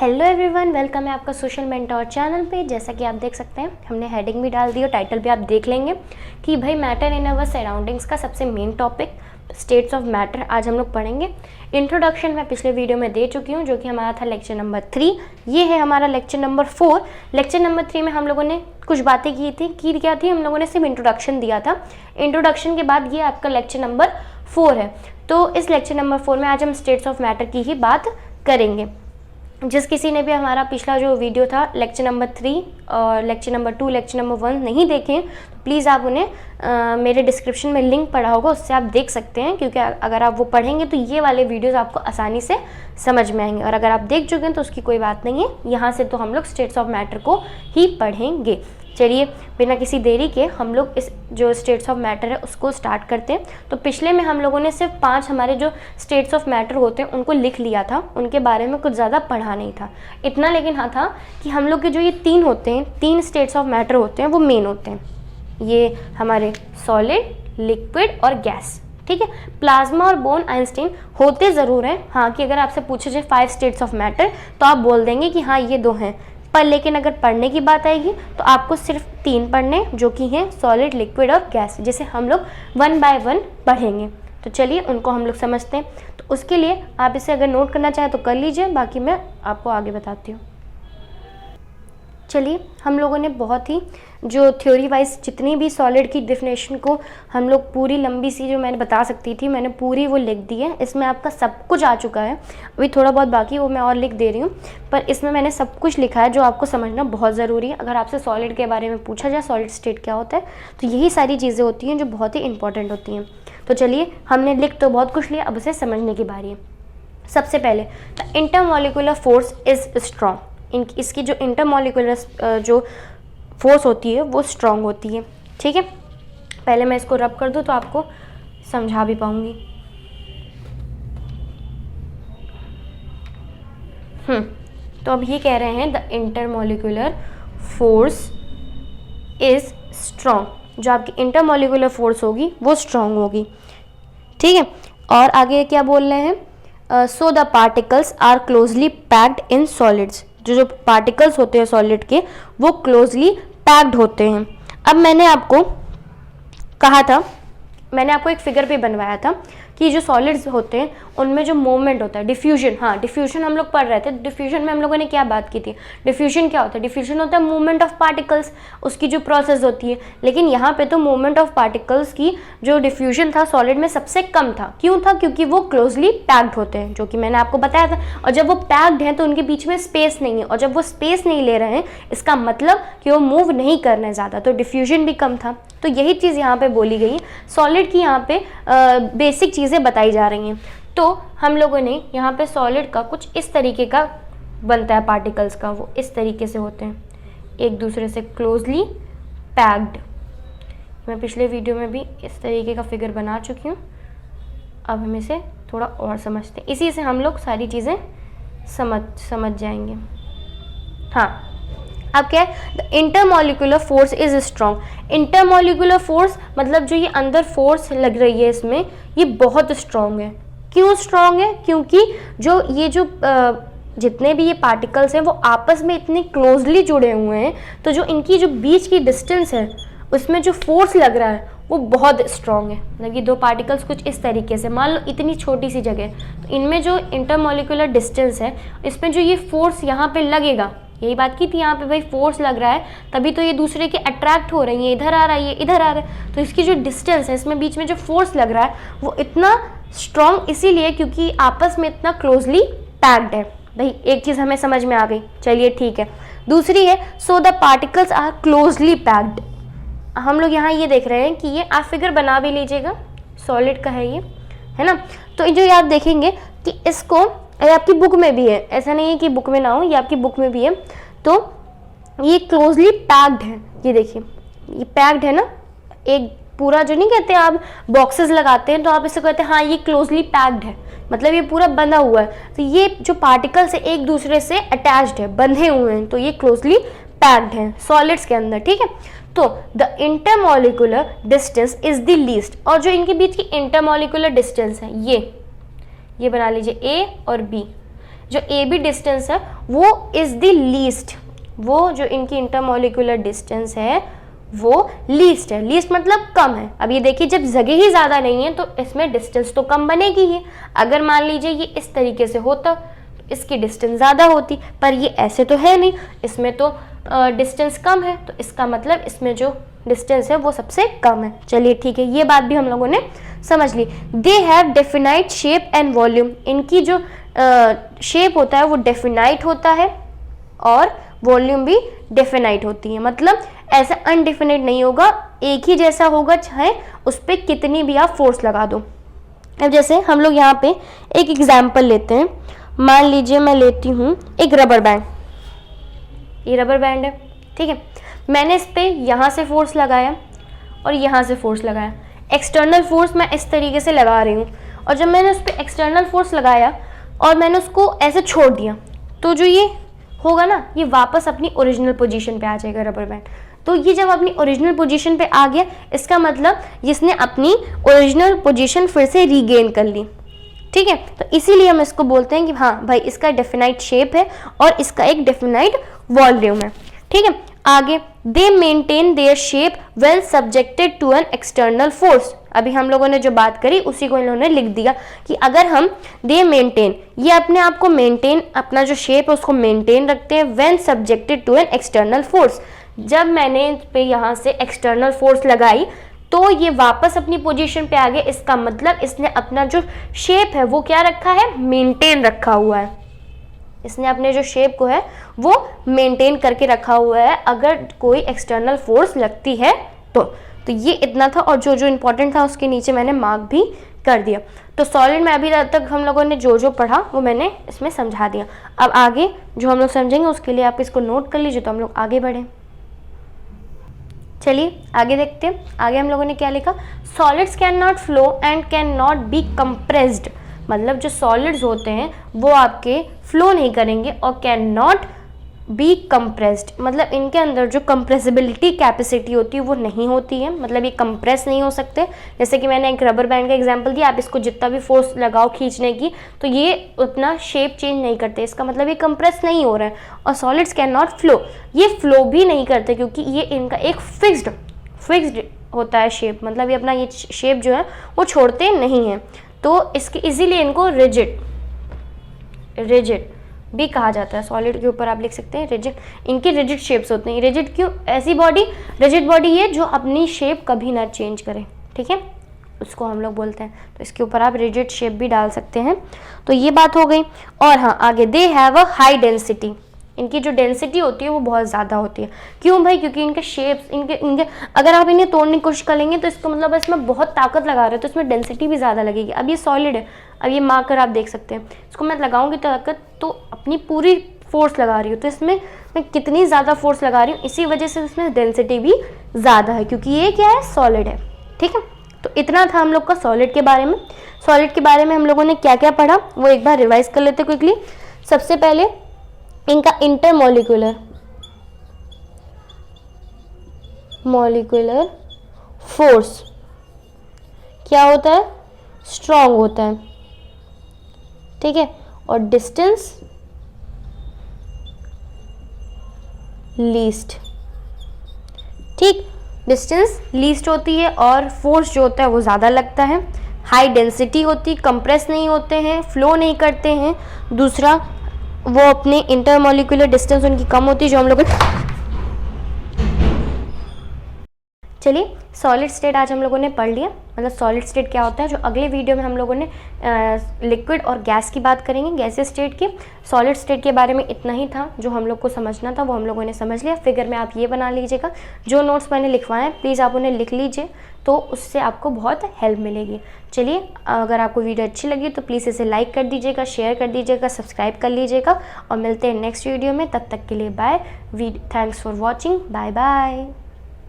Hello everyone, welcome है आपका social mentor channel पे। जैसा कि आप देख सकते हैं हमने हेडिंग भी डाल दी और टाइटल भी आप देख लेंगे कि भाई मैटर इन अवर सराउंडिंग्स का सबसे main topic states of matter आज हम लोग पढ़ेंगे। इंट्रोडक्शन मैं पिछले वीडियो में दे चुकी हूँ जो कि हमारा था लेक्चर नंबर 3। ये है हमारा लेक्चर नंबर 4। लेक्चर नंबर 3 में हम लोगों ने कुछ बातें की थी। क्या थी? हम लोगों ने सिर्फ इंट्रोडक्शन दिया था। इंट्रोडक्शन के बाद ये आपका लेक्चर नंबर 4 है। तो इस लेक्चर नंबर 4 में आज हम स्टेट्स ऑफ मैटर की ही बात करेंगे। जिस किसी ने भी हमारा पिछला जो वीडियो था लेक्चर नंबर 3 और लेक्चर नंबर 2 लेक्चर नंबर 1 नहीं देखे तो प्लीज़ आप उन्हें मेरे डिस्क्रिप्शन में लिंक पड़ा होगा, उससे आप देख सकते हैं। क्योंकि अगर आप वो पढ़ेंगे तो ये वाले वीडियोस आपको आसानी से समझ में आएंगे। और अगर आप देख चुके हैं तो उसकी कोई बात नहीं है, यहाँ से तो हम लोग स्टेट्स ऑफ मैटर को ही पढ़ेंगे। चलिए बिना किसी देरी के हम लोग इस जो स्टेट्स ऑफ मैटर है उसको स्टार्ट करते हैं। तो पिछले में हम लोगों ने सिर्फ 5 हमारे जो स्टेट्स ऑफ मैटर होते हैं उनको लिख लिया था, उनके बारे में कुछ ज़्यादा पढ़ा नहीं था इतना। लेकिन हाँ था कि हम लोग के जो ये 3 होते हैं, 3 स्टेट्स ऑफ मैटर होते हैं वो मेन होते हैं। ये हमारे सॉलिड, लिक्विड और गैस, ठीक है। प्लाज्मा और बोन आइंस्टीन होते ज़रूर हैं, हाँ, कि अगर आपसे पूछे जाए 5 स्टेट्स ऑफ मैटर तो आप बोल देंगे कि हाँ ये 2 हैं। पर लेकिन अगर पढ़ने की बात आएगी तो आपको सिर्फ 3 पढ़ने, जो कि हैं सॉलिड, लिक्विड और गैस, जिसे हम लोग 1 बाय 1 पढ़ेंगे। तो चलिए उनको हम लोग समझते हैं। तो उसके लिए आप इसे अगर नोट करना चाहें तो कर लीजिए, बाकी मैं आपको आगे बताती हूँ। चलिए हम लोगों ने बहुत ही जो थ्योरी वाइज जितनी भी सॉलिड की डेफिनेशन को हम लोग पूरी लंबी सी जो मैंने बता सकती थी मैंने पूरी वो लिख दी है। इसमें आपका सब कुछ आ चुका है, अभी थोड़ा बहुत बाकी वो मैं और लिख दे रही हूँ, पर इसमें मैंने सब कुछ लिखा है जो आपको समझना बहुत ज़रूरी है। अगर आपसे सॉलिड के बारे में पूछा जाए सॉलिड स्टेट क्या होता है तो यही सारी चीज़ें होती हैं जो बहुत ही इंपॉर्टेंट होती हैं। तो चलिए हमने लिख तो बहुत कुछ लिया, अब उसे समझने की बारी है। सबसे पहले the intermolecular force is strong. इसकी जो इंटरमॉलिक्यूलर जो फोर्स होती है वो स्ट्रॉन्ग होती है, ठीक है। पहले मैं इसको रब कर दूँ तो आपको समझा भी पाऊंगी। तो अब ये कह रहे हैं the intermolecular force is strong. जो आपकी इंटरमॉलिक्यूलर फोर्स होगी वो स्ट्रॉन्ग होगी, ठीक है। और आगे क्या बोल रहे हैं? So the particles are closely packed in solids. जो पार्टिकल्स होते हैं सॉलिड के वो क्लोजली पैक्ड होते हैं। अब मैंने आपको कहा था, मैंने आपको एक फिगर भी बनवाया था कि जो सॉलिड्स होते हैं उनमें जो मूवमेंट होता है, डिफ्यूजन, हाँ डिफ्यूजन हम लोग पढ़ रहे थे। डिफ्यूजन में हम लोगों ने क्या बात की थी? डिफ्यूजन क्या होता है? डिफ्यूजन होता है मूवमेंट ऑफ पार्टिकल्स, उसकी जो प्रोसेस होती है। लेकिन यहाँ पे तो मूवमेंट ऑफ पार्टिकल्स की जो डिफ्यूजन था सॉलिड में सबसे कम था। क्यों था? क्योंकि वो क्लोजली पैक्ड होते हैं, जो कि मैंने आपको बताया था। और जब वो पैक्ड हैं तो उनके बीच में स्पेस नहीं है, और जब वो स्पेस नहीं ले रहे हैं इसका मतलब कि वो मूव नहीं कर रहे हैं ज़्यादा, तो डिफ्यूजन भी कम था। तो यही चीज़ यहाँ पे बोली गई। सॉलिड की यहाँ पे बेसिक चीज़ें बताई जा रही हैं। तो हम लोगों ने यहाँ पे सॉलिड का कुछ इस तरीके का बनता है, पार्टिकल्स का वो इस तरीके से होते हैं, एक दूसरे से क्लोजली पैक्ड। मैं पिछले वीडियो में भी इस तरीके का फिगर बना चुकी हूँ। अब हम इसे थोड़ा और समझते हैं, इसी से हम लोग सारी चीज़ें समझ जाएंगे। हाँ, अब क्या है? The intermolecular force is strong. Intermolecular force मतलब जो ये अंदर फोर्स लग रही है इसमें, ये बहुत स्ट्रॉन्ग है। क्यों स्ट्रॉन्ग है? क्योंकि जो जितने भी ये पार्टिकल्स हैं वो आपस में इतने क्लोजली जुड़े हुए हैं, तो जो इनकी जो बीच की डिस्टेंस है उसमें जो फोर्स लग रहा है वो बहुत स्ट्रॉन्ग है। मतलब ये 2 पार्टिकल्स कुछ इस तरीके से, मान लो इतनी छोटी सी जगह, तो इनमें जो इंटरमॉलिक्यूलर डिस्टेंस है इसमें जो ये फोर्स यहाँ पे लगेगा, यही बात की थी यहाँ पे भाई फोर्स लग रहा है तभी तो ये दूसरे के अट्रैक्ट हो रही है, इधर आ रहा है, ये इधर आ रहा है। तो इसकी जो डिस्टेंस है इसमें बीच में जो फोर्स लग रहा है वो इतना स्ट्रॉन्ग इसीलिए क्योंकि आपस में इतना क्लोजली पैक्ड है। भाई एक चीज़ हमें समझ में आ गई, चलिए ठीक है। दूसरी है so the particles are closely packed. हम लोग यहाँ ये देख रहे हैं कि ये आप फिगर बना भी लीजिएगा, सॉलिड का है ये, है ना। तो जो आप देखेंगे कि इसको आपकी बुक में भी है, ऐसा नहीं है कि बुक में ना हो, ये आपकी बुक में भी है। तो ये क्लोजली पैक्ड है, ये देखिए ये पैक्ड है ना। एक पूरा जो नहीं कहते आप बॉक्सेस लगाते हैं तो आप इसे कहते हैं हाँ ये क्लोजली पैक्ड है, मतलब ये पूरा बंधा हुआ है। तो ये जो पार्टिकल्स है एक दूसरे से अटैच्ड है, बंधे हुए हैं, तो ये क्लोजली पैक्ड है सॉलिड्स के अंदर, ठीक है। तो the intermolecular distance is the least, और जो इनके बीच की इंटरमॉलिक्यूलर डिस्टेंस है ये बना लीजिए A और B। जो ए बी डिस्टेंस है वो इज द लीस्ट, वो जो इनकी इंटरमॉलिक्यूलर डिस्टेंस है वो लीस्ट है। लीस्ट मतलब कम है। अब ये देखिए जब जगह ही ज़्यादा नहीं है तो इसमें डिस्टेंस तो कम बनेगी ही। अगर मान लीजिए ये इस तरीके से होता तो इसकी डिस्टेंस ज़्यादा होती, पर ये ऐसे तो है नहीं, इसमें तो डिस्टेंस कम है, तो इसका मतलब इसमें जो डिस्टेंस है वो सबसे कम है। चलिए ठीक है, ये बात भी हम लोगों ने समझ ली। They have definite shape and volume, इनकी जो शेप होता है वो डेफिनाइट होता है और वॉल्यूम भी डेफिनाइट होती है। मतलब ऐसा अनडेफिनाइट नहीं होगा, एक ही जैसा होगा, चाहे उस पर कितनी भी आप फोर्स लगा दो। अब जैसे हम लोग यहाँ पे एक एग्जाम्पल लेते हैं। मान लीजिए मैं लेती हूँ एक रबर बैंड, ये रबर बैंड है, ठीक है। मैंने इस पर यहाँ से फोर्स लगाया और यहाँ से फोर्स लगाया। एक्सटर्नल फोर्स मैं इस तरीके से लगा रही हूँ, और जब मैंने उस पर एक्सटर्नल फोर्स लगाया और मैंने उसको ऐसे छोड़ दिया तो जो ये होगा ना, ये वापस अपनी ओरिजिनल पोजीशन पे आ जाएगा रबर बैंड। तो ये जब अपनी ओरिजिनल पोजीशन पे आ गया, इसका मतलब इसने अपनी ओरिजिनल पोजीशन फिर से रीगेन कर ली, ठीक है। तो इसीलिए हम इसको बोलते हैं कि हाँ भाई इसका डेफिनाइट शेप है और इसका एक डेफिनाइट वॉल्यूम है, ठीक है। आगे, they maintain their shape well subjected to an external force. अभी हम लोगों ने जो बात करी उसी को इन्होंने लिख दिया कि अगर हम दे मेंटेन, ये अपने आप को मेंटेन, अपना जो शेप है उसको मेंटेन रखते हैं when subjected to an external force. जब मैंने इस पे यहाँ से एक्सटर्नल फोर्स लगाई तो ये वापस अपनी पोजीशन पे आ गया, इसका मतलब इसने अपना जो शेप है वो क्या रखा है, मेंटेन रखा हुआ है। इसने अपने जो शेप को है वो मेंटेन करके रखा हुआ है अगर कोई एक्सटर्नल फोर्स लगती है तो ये इतना था, और जो जो इम्पोर्टेंट था उसके नीचे मैंने मार्क भी कर दिया। तो सॉलिड में अभी तक हम लोगों ने जो जो पढ़ा वो मैंने इसमें समझा दिया। अब आगे जो हम लोग समझेंगे उसके लिए आप इसको नोट कर लीजिए, तो हम लोग आगे बढ़ें। चलिए आगे देखते हैं। आगे हम लोगों ने क्या लिखा, solids can not flow and can not be compressed. मतलब जो सॉलिड्स होते हैं वो आपके फ्लो नहीं करेंगे और कैन नॉट बी कंप्रेस्ड, मतलब इनके अंदर जो कंप्रेसिबिलिटी कैपेसिटी होती है वो नहीं होती है, मतलब ये कंप्रेस नहीं हो सकते। जैसे कि मैंने एक रबर बैंड का एग्जांपल दिया, आप इसको जितना भी फोर्स लगाओ खींचने की तो ये उतना शेप चेंज नहीं करते, इसका मतलब ये कंप्रेस नहीं हो रहा है। और सॉलिड्स कैन नॉट फ्लो, ये फ्लो भी नहीं करते क्योंकि ये इनका एक फिक्स्ड होता है शेप, मतलब ये अपना ये शेप जो है वो छोड़ते नहीं हैं। तो इसके इजीली इनको रिजिड भी कहा जाता है। सॉलिड के ऊपर आप लिख सकते हैं रिजिड, इनके रिजिड शेप्स होते हैं। रिजिड क्यों, ऐसी बॉडी, रिजिड बॉडी ये जो अपनी शेप कभी ना चेंज करे, ठीक है, उसको हम लोग बोलते हैं। तो इसके ऊपर आप रिजिड शेप भी डाल सकते हैं। तो ये बात हो गई। और हाँ आगे, they have a high density, इनकी जो डेंसिटी होती है वो बहुत ज़्यादा होती है। क्यों भाई, क्योंकि इनके शेप्स, इनके अगर आप इन्हें तोड़ने की कोशिश करेंगे तो इसका मतलब इसमें बहुत ताकत लगा रहे हो तो इसमें डेंसिटी भी ज़्यादा लगेगी। अब ये सॉलिड है, अब ये मार्कर आप देख सकते हैं, इसको मैं लगाऊंगी ताकत तो अपनी पूरी फोर्स लगा रही हूँ, तो इसमें मैं कितनी ज़्यादा फोर्स लगा रही हूँ, इसी वजह से इसमें डेंसिटी भी ज़्यादा है क्योंकि ये क्या है, सॉलिड है, ठीक है। तो इतना था हम लोग का सॉलिड के बारे में। सॉलिड के बारे में हम लोगों ने क्या क्या पढ़ा वो एक बार रिवाइज कर लेते क्विकली। सबसे पहले इनका इंटरमॉलिक्यूलर फोर्स क्या होता है, स्ट्रॉन्ग होता है, ठीक है। और डिस्टेंस लीस्ट, ठीक, डिस्टेंस लीस्ट होती है और फोर्स जो होता है वो ज़्यादा लगता है। हाई डेंसिटी होती, कंप्रेस नहीं होते हैं, फ्लो नहीं करते हैं। दूसरा वो अपने इंटरमॉलिक्यूलर डिस्टेंस उनकी कम होती है जो हम लोग। चलिए सॉलिड स्टेट आज हम लोगों ने पढ़ लिया, मतलब सॉलिड स्टेट क्या होता है। जो अगले वीडियो में हम लोगों ने लिक्विड और गैस की बात करेंगे, गैसीय स्टेट की। सॉलिड स्टेट के बारे में इतना ही था जो हम लोग को समझना था, वो हम लोगों ने समझ लिया। फिगर में आप ये बना लीजिएगा, जो नोट्स मैंने लिखवाए हैं प्लीज़ आप उन्हें लिख लीजिए, तो उससे आपको बहुत हेल्प मिलेगी। चलिए अगर आपको वीडियो अच्छी लगी तो प्लीज़ इसे लाइक कर दीजिएगा, शेयर कर दीजिएगा, सब्सक्राइब कर लीजिएगा और मिलते हैं नेक्स्ट वीडियो में। तब तक के लिए bye, thanks for watching, bye bye.